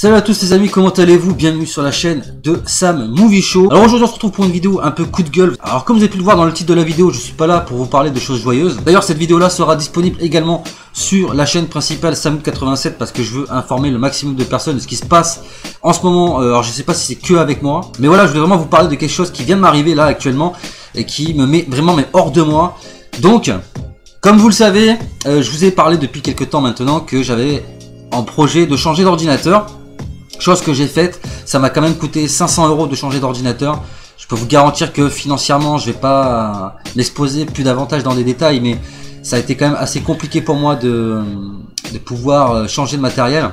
Salut à tous les amis, comment allez-vous? Bienvenue sur la chaîne de Sam Movie Show. Alors aujourd'hui on se retrouve pour une vidéo un peu coup de gueule. Alors comme vous avez pu le voir dans le titre de la vidéo, je suis pas là pour vous parler de choses joyeuses. D'ailleurs cette vidéo là sera disponible également sur la chaîne principale Sam87 parce que je veux informer le maximum de personnes de ce qui se passe en ce moment. Alors je sais pas si c'est que avec moi, mais voilà, je voulais vraiment vous parler de quelque chose qui vient de m'arriver là actuellement et qui me met vraiment hors de moi. Donc comme vous le savez, je vous ai parlé depuis quelques temps maintenant que j'avais en projet de changer d'ordinateur. Chose que j'ai faite, ça m'a quand même coûté 500 € de changer d'ordinateur. Je peux vous garantir que financièrement, je vais pas m'exposer plus davantage dans les détails, mais ça a été quand même assez compliqué pour moi de pouvoir changer de matériel.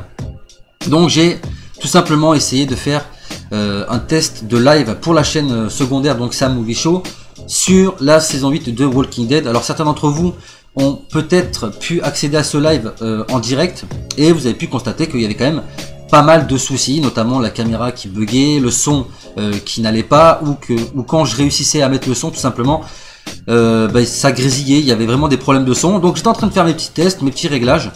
Donc j'ai tout simplement essayé de faire un test de live pour la chaîne secondaire, donc Sam Movie Show, sur la saison 8 de Walking Dead. Alors certains d'entre vous ont peut-être pu accéder à ce live en direct, et vous avez pu constater qu'il y avait quand même pas mal de soucis, notamment la caméra qui buguait, le son qui n'allait pas, ou quand je réussissais à mettre le son tout simplement, ça grésillait, il y avait vraiment des problèmes de son. Donc j'étais en train de faire mes petits tests, mes petits réglages,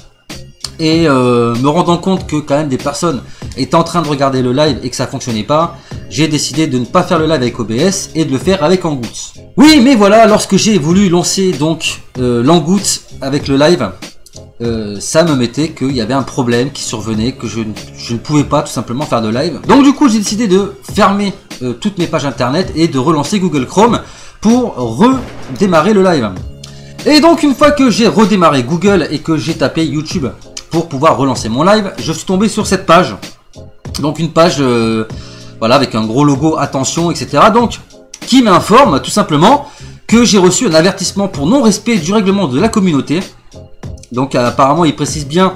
et me rendant compte que quand même des personnes étaient en train de regarder le live et que ça fonctionnait pas, j'ai décidé de ne pas faire le live avec OBS et de le faire avec Hangouts. Oui, mais voilà, lorsque j'ai voulu lancer donc l'Hangouts avec le live, ça me mettait qu'il y avait un problème qui survenait, que je ne pouvais pas tout simplement faire de live. Donc du coup j'ai décidé de fermer toutes mes pages internet et de relancer Google Chrome pour redémarrer le live. Et donc une fois que j'ai redémarré Google et que j'ai tapé YouTube pour pouvoir relancer mon live, je suis tombé sur cette page. Donc une page voilà, avec un gros logo attention, etc. Donc qui m'informe tout simplement que j'ai reçu un avertissement pour non-respect du règlement de la communauté. Donc apparemment il précise bien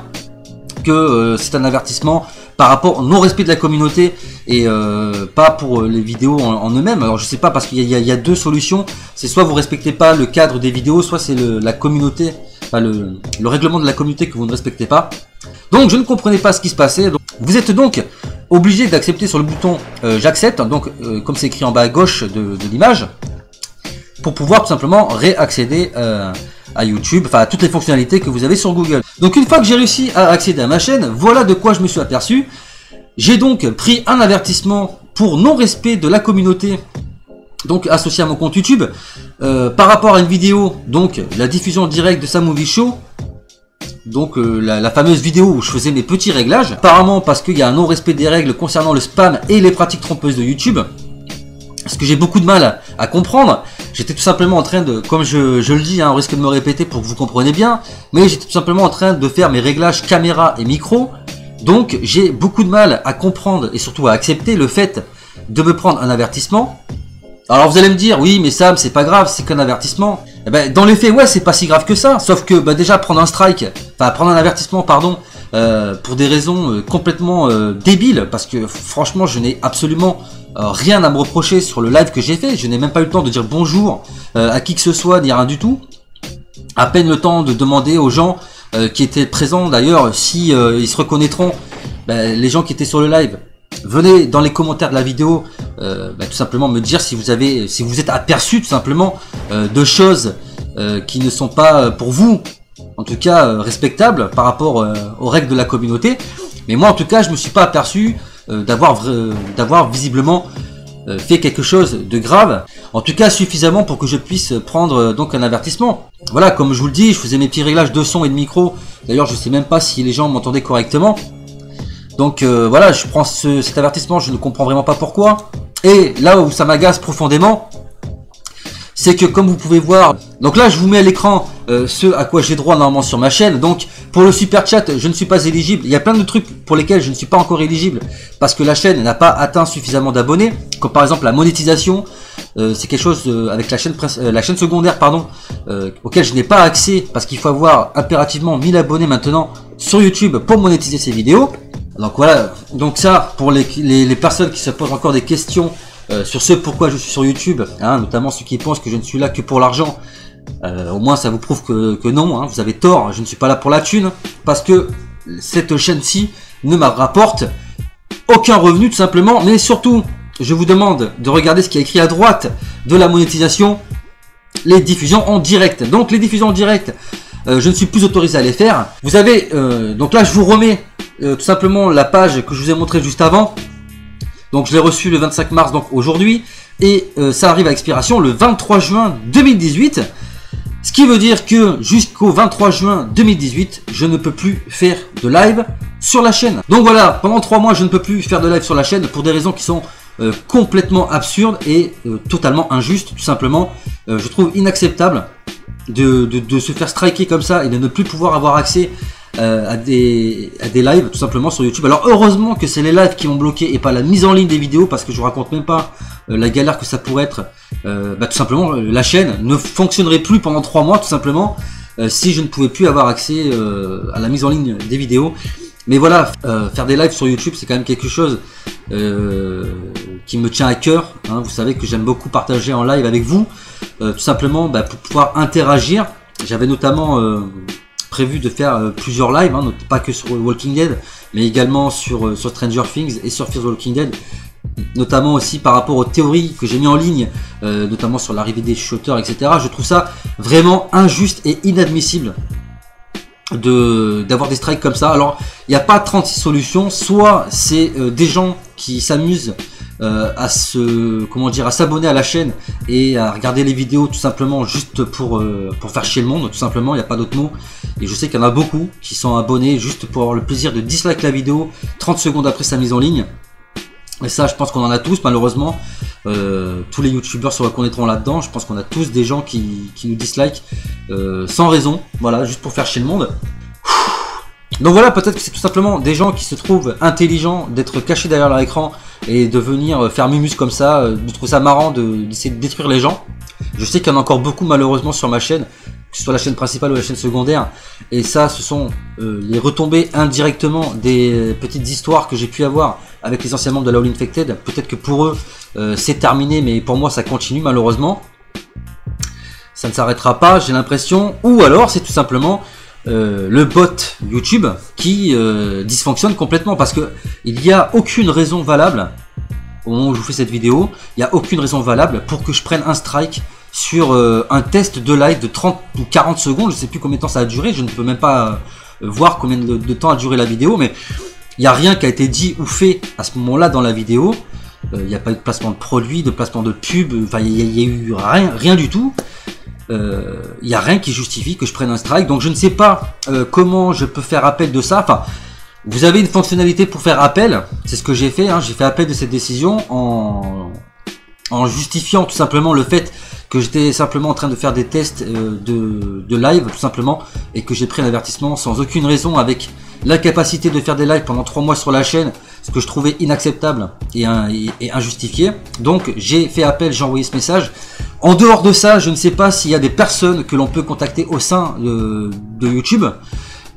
que c'est un avertissement par rapport au non-respect de la communauté et pas pour les vidéos en eux-mêmes. Alors je sais pas, parce qu'il y a deux solutions. C'est soit vous respectez pas le cadre des vidéos, soit c'est la communauté, enfin le règlement de la communauté que vous ne respectez pas. Donc je ne comprenais pas ce qui se passait. Donc, vous êtes donc obligé d'accepter sur le bouton j'accepte, donc comme c'est écrit en bas à gauche de l'image, pour pouvoir tout simplement réaccéder à YouTube, enfin à toutes les fonctionnalités que vous avez sur Google. Donc une fois que j'ai réussi à accéder à ma chaîne, voilà de quoi je me suis aperçu. J'ai donc pris un avertissement pour non-respect de la communauté, donc associé à mon compte YouTube, par rapport à une vidéo, donc la diffusion directe de Sam Movie Show, donc la fameuse vidéo où je faisais mes petits réglages, apparemment parce qu'il y a un non-respect des règles concernant le spam et les pratiques trompeuses de YouTube. Ce que j'ai beaucoup de mal à comprendre. J'étais tout simplement en train de, comme je le dis, hein, on risque de me répéter pour que vous compreniez bien, mais j'étais tout simplement en train de faire mes réglages caméra et micro. Donc j'ai beaucoup de mal à comprendre et surtout à accepter le fait de me prendre un avertissement. Alors vous allez me dire, oui mais Sam, c'est pas grave, c'est qu'un avertissement. Eh ben, dans les faits, ouais, c'est pas si grave que ça, sauf que déjà prendre un strike, enfin prendre un avertissement, pardon, pour des raisons complètement débiles, parce que franchement je n'ai absolument rien à me reprocher sur le live que j'ai fait. Je n'ai même pas eu le temps de dire bonjour à qui que ce soit, ni rien du tout. À peine le temps de demander aux gens qui étaient présents d'ailleurs si ils se reconnaîtront. Les gens qui étaient sur le live, venez dans les commentaires de la vidéo tout simplement me dire si vous êtes aperçu tout simplement de choses qui ne sont pas pour vous, en tout cas respectables par rapport aux règles de la communauté. Mais moi en tout cas je me suis pas aperçu d'avoir visiblement fait quelque chose de grave, en tout cas suffisamment pour que je puisse prendre donc un avertissement. Voilà, comme je vous le dis, je faisais mes petits réglages de son et de micro. D'ailleurs je sais même pas si les gens m'entendaient correctement. Donc voilà, je prends cet avertissement, je ne comprends vraiment pas pourquoi. Et là où ça m'agace profondément, c'est que comme vous pouvez voir, donc là je vous mets à l'écran ce à quoi j'ai droit normalement sur ma chaîne. Donc pour le super chat, je ne suis pas éligible. Il y a plein de trucs pour lesquels je ne suis pas encore éligible parce que la chaîne n'a pas atteint suffisamment d'abonnés, comme par exemple la monétisation. C'est quelque chose avec la chaîne secondaire, pardon, auquel je n'ai pas accès parce qu'il faut avoir impérativement 1000 abonnés maintenant sur YouTube pour monétiser ces vidéos. Donc voilà, donc ça pour les personnes qui se posent encore des questions sur ce pourquoi je suis sur YouTube, hein, notamment ceux qui pensent que je ne suis là que pour l'argent, au moins ça vous prouve que non, hein, vous avez tort, je ne suis pas là pour la thune, parce que cette chaîne-ci ne me rapporte aucun revenu tout simplement. Mais surtout, je vous demande de regarder ce qui est écrit à droite de la monétisation, les diffusions en direct. Donc les diffusions en direct, je ne suis plus autorisé à les faire. Vous avez, donc là je vous remets tout simplement la page que je vous ai montré juste avant. Donc je l'ai reçu le 25 mars, donc aujourd'hui, et ça arrive à expiration le 23 juin 2018. Ce qui veut dire que jusqu'au 23 juin 2018, je ne peux plus faire de live sur la chaîne. Donc voilà, pendant 3 mois, je ne peux plus faire de live sur la chaîne pour des raisons qui sont complètement absurdes et totalement injustes. Tout simplement, je trouve inacceptable de se faire striker comme ça et de ne plus pouvoir avoir accès à des lives tout simplement sur YouTube. Alors heureusement que c'est les lives qui m'ont bloqué et pas la mise en ligne des vidéos, parce que je vous raconte même pas la galère que ça pourrait être. Tout simplement la chaîne ne fonctionnerait plus pendant 3 mois tout simplement si je ne pouvais plus avoir accès à la mise en ligne des vidéos. Mais voilà, faire des lives sur YouTube, c'est quand même quelque chose qui me tient à cœur, hein. Vous savez que j'aime beaucoup partager en live avec vous, tout simplement pour pouvoir interagir. J'avais notamment prévu de faire plusieurs lives, hein, pas que sur Walking Dead, mais également sur Stranger Things et sur Fear the Walking Dead, notamment aussi par rapport aux théories que j'ai mis en ligne, notamment sur l'arrivée des shooters, etc. Je trouve ça vraiment injuste et inadmissible d'avoir des strikes comme ça. Alors il n'y a pas 36 solutions, soit c'est des gens qui s'amusent à s'abonner à la chaîne et à regarder les vidéos tout simplement juste pour faire chier le monde, tout simplement, il n'y a pas d'autre mot. Et je sais qu'il y en a beaucoup qui sont abonnés juste pour avoir le plaisir de dislike la vidéo 30 secondes après sa mise en ligne. Et ça, je pense qu'on en a tous, malheureusement. Tous les youtubeurs se reconnaîtront là-dedans. Je pense qu'on a tous des gens qui nous dislike sans raison, voilà, juste pour faire chier le monde. Donc voilà, peut-être que c'est tout simplement des gens qui se trouvent intelligents d'être cachés derrière leur écran et de venir faire mumus comme ça, de trouver ça marrant d'essayer de détruire les gens. Je sais qu'il y en a encore beaucoup malheureusement sur ma chaîne, que ce soit la chaîne principale ou la chaîne secondaire, et ça ce sont les retombées indirectement des petites histoires que j'ai pu avoir avec les anciens membres de la All Infected. Peut-être que pour eux c'est terminé, mais pour moi ça continue malheureusement. Ça ne s'arrêtera pas, j'ai l'impression, ou alors c'est tout simplement le bot YouTube qui dysfonctionne complètement, parce que il n'y a aucune raison valable au moment où je vous fais cette vidéo, il n'y a aucune raison valable pour que je prenne un strike sur un test de live de 30 ou 40 secondes, je ne sais plus combien de temps ça a duré, je ne peux même pas voir combien de temps a duré la vidéo, mais il n'y a rien qui a été dit ou fait à ce moment-là dans la vidéo. Il n'y a pas eu de placement de produit, de placement de pub, enfin il n'y a eu rien du tout. Il n'y a rien qui justifie que je prenne un strike, donc je ne sais pas comment je peux faire appel de ça. Enfin, vous avez une fonctionnalité pour faire appel, c'est ce que j'ai fait, hein. J'ai fait appel de cette décision en justifiant tout simplement le fait que j'étais simplement en train de faire des tests de live tout simplement, et que j'ai pris un avertissement sans aucune raison, avec l'incapacité de faire des lives pendant 3 mois sur la chaîne, ce que je trouvais inacceptable et injustifié. Donc j'ai fait appel, j'ai envoyé ce message. En dehors de ça, je ne sais pas s'il y a des personnes que l'on peut contacter au sein de YouTube,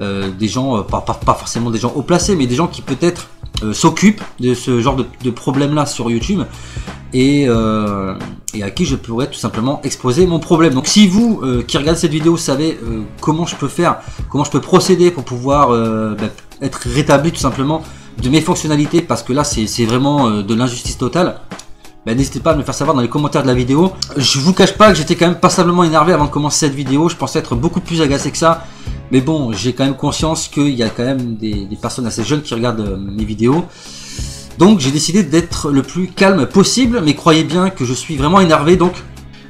des gens, pas forcément des gens haut placés, mais des gens qui peut-être s'occupent de ce genre de problème là sur YouTube, et à qui je pourrais tout simplement exposer mon problème. Donc si vous qui regardez cette vidéo savez comment je peux faire, comment je peux procéder pour pouvoir être rétabli tout simplement de mes fonctionnalités, parce que là c'est vraiment de l'injustice totale, n'hésitez pas à me faire savoir dans les commentaires de la vidéo. Je vous cache pas que j'étais quand même passablement énervé avant de commencer cette vidéo, je pensais être beaucoup plus agacé que ça, mais bon, j'ai quand même conscience qu'il y a quand même des personnes assez jeunes qui regardent mes vidéos. Donc j'ai décidé d'être le plus calme possible, mais croyez bien que je suis vraiment énervé. Donc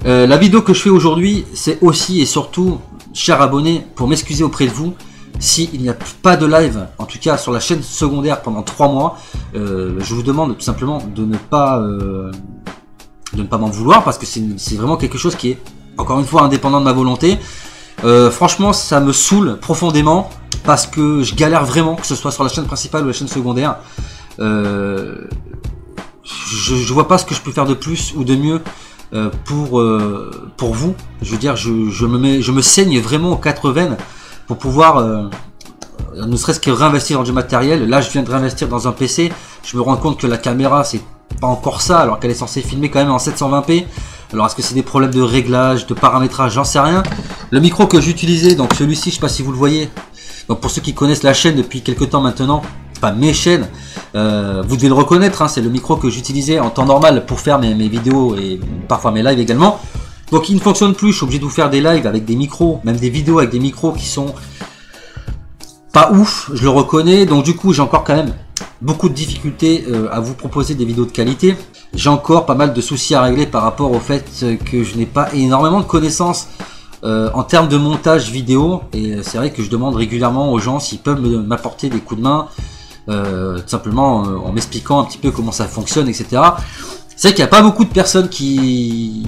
la vidéo que je fais aujourd'hui, c'est aussi et surtout, chers abonnés, pour m'excuser auprès de vous s'il n'y a pas de live, en tout cas sur la chaîne secondaire pendant 3 mois. Je vous demande tout simplement de ne pas m'en vouloir, parce que c'est vraiment quelque chose qui est encore une fois indépendant de ma volonté. Franchement ça me saoule profondément, parce que je galère vraiment, que ce soit sur la chaîne principale ou la chaîne secondaire. Je vois pas ce que je peux faire de plus ou de mieux pour vous. Je veux dire, je me saigne vraiment aux 4 veines pour pouvoir ne serait-ce que réinvestir dans du matériel. Là je viens de réinvestir dans un PC, je me rends compte que la caméra c'est pas encore ça, alors qu'elle est censée filmer quand même en 720p. Alors est-ce que c'est des problèmes de réglage, de paramétrage, j'en sais rien. Le micro que j'utilisais, donc celui-ci, je sais pas si vous le voyez, donc pour ceux qui connaissent la chaîne depuis quelques temps maintenant, enfin mes chaînes, vous devez le reconnaître, hein, c'est le micro que j'utilisais en temps normal pour faire mes vidéos et parfois mes lives également. Donc il ne fonctionne plus, je suis obligé de vous faire des lives avec des micros, même des vidéos avec des micros qui sont pas ouf, je le reconnais. Donc du coup, j'ai encore quand même beaucoup de difficultés à vous proposer des vidéos de qualité. J'ai encore pas mal de soucis à régler par rapport au fait que je n'ai pas énormément de connaissances en termes de montage vidéo. Et c'est vrai que je demande régulièrement aux gens s'ils peuvent m'apporter des coups de main, tout simplement en m'expliquant un petit peu comment ça fonctionne, etc. C'est vrai qu'il n'y a pas beaucoup de personnes qui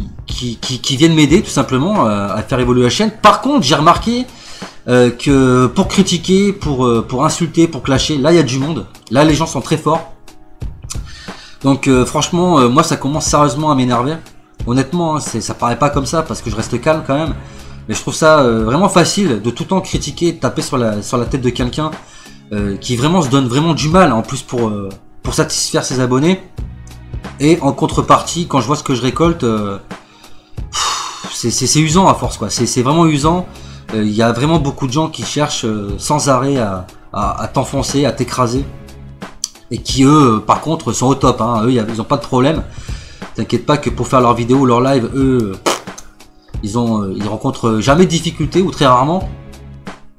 viennent m'aider tout simplement à faire évoluer la chaîne. Par contre, j'ai remarqué que pour critiquer, pour insulter, pour clasher, là il y a du monde. Là les gens sont très forts. Donc franchement, moi ça commence sérieusement à m'énerver. Honnêtement, hein, ça paraît pas comme ça parce que je reste calme quand même. Mais je trouve ça vraiment facile de tout le temps critiquer, de taper sur la tête de quelqu'un qui vraiment se donne vraiment du mal en plus pour satisfaire ses abonnés. Et en contrepartie, quand je vois ce que je récolte, c'est usant à force, quoi. C'est vraiment usant. Il y a vraiment beaucoup de gens qui cherchent sans arrêt à t'enfoncer, à t'écraser. Et qui eux, par contre, sont au top. Hein. Eux, ils n'ont pas de problème. T'inquiète pas que pour faire leurs vidéos, leur live, eux, ils rencontrent jamais de difficultés ou très rarement.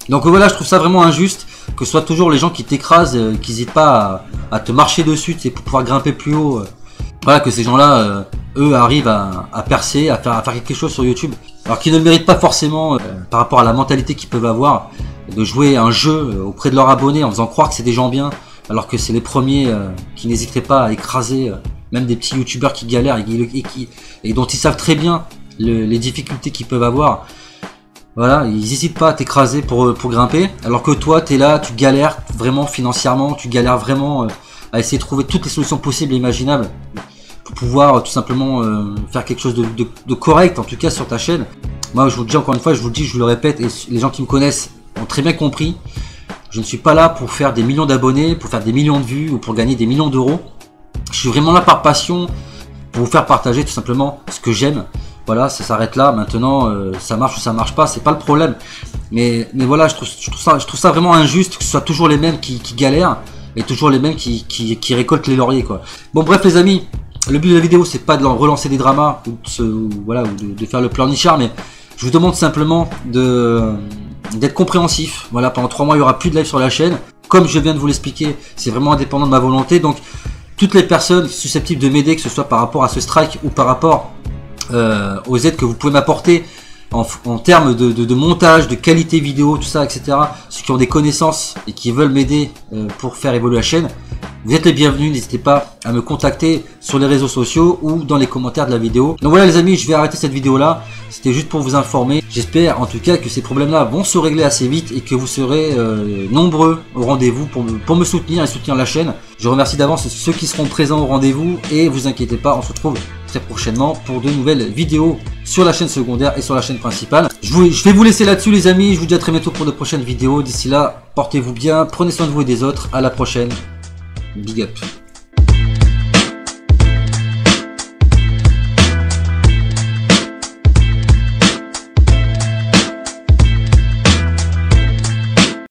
Donc voilà, je trouve ça vraiment injuste que ce soit toujours les gens qui t'écrasent, qui n'hésitent pas à te marcher dessus, tu sais, pour pouvoir grimper plus haut. Voilà, que ces gens-là, eux, arrivent à percer, à faire quelque chose sur YouTube. Alors qu'ils ne le méritent pas forcément par rapport à la mentalité qu'ils peuvent avoir de jouer un jeu auprès de leurs abonnés en faisant croire que c'est des gens bien, alors que c'est les premiers qui n'hésiteraient pas à écraser même des petits youtubeurs qui galèrent et dont ils savent très bien les difficultés qu'ils peuvent avoir. Voilà, ils n'hésitent pas à t'écraser pour grimper, alors que toi, tu es là, tu galères vraiment financièrement, tu galères vraiment à essayer de trouver toutes les solutions possibles et imaginables pour pouvoir tout simplement faire quelque chose de correct, en tout cas sur ta chaîne. Moi, je vous le dis encore une fois, je vous le dis, je vous le répète, et les gens qui me connaissent ont très bien compris, je ne suis pas là pour faire des millions d'abonnés, pour faire des millions de vues ou pour gagner des millions d'euros. Je suis vraiment là par passion, pour vous faire partager tout simplement ce que j'aime. Voilà, ça s'arrête là. Maintenant, ça marche ou ça marche pas, c'est pas le problème. Mais voilà, je trouve ça vraiment injuste que ce soit toujours les mêmes qui galèrent et toujours les mêmes qui récoltent les lauriers, quoi. Bon, bref, les amis, le but de la vidéo, c'est pas de relancer des dramas ou de faire le pleurnichard, mais je vous demande simplement d'être compréhensif. Voilà, pendant 3 mois, il y aura plus de live sur la chaîne. Comme je viens de vous l'expliquer, c'est vraiment indépendant de ma volonté. Donc, toutes les personnes susceptibles de m'aider, que ce soit par rapport à ce strike ou par rapport aux aides que vous pouvez m'apporter en termes de montage, de qualité vidéo, tout ça, etc. Ceux qui ont des connaissances et qui veulent m'aider pour faire évoluer la chaîne, vous êtes les bienvenus. N'hésitez pas à me contacter sur les réseaux sociaux ou dans les commentaires de la vidéo. Donc voilà les amis, je vais arrêter cette vidéo là. C'était juste pour vous informer. J'espère en tout cas que ces problèmes là vont se régler assez vite et que vous serez nombreux au rendez-vous pour me soutenir et soutenir la chaîne. Je remercie d'avance ceux qui seront présents au rendez-vous et vous inquiétez pas, on se retrouve très prochainement pour de nouvelles vidéos sur la chaîne secondaire et sur la chaîne principale. Je vais vous laisser là-dessus les amis, je vous dis à très bientôt pour de prochaines vidéos. D'ici là, portez-vous bien, prenez soin de vous et des autres, à la prochaine, big up.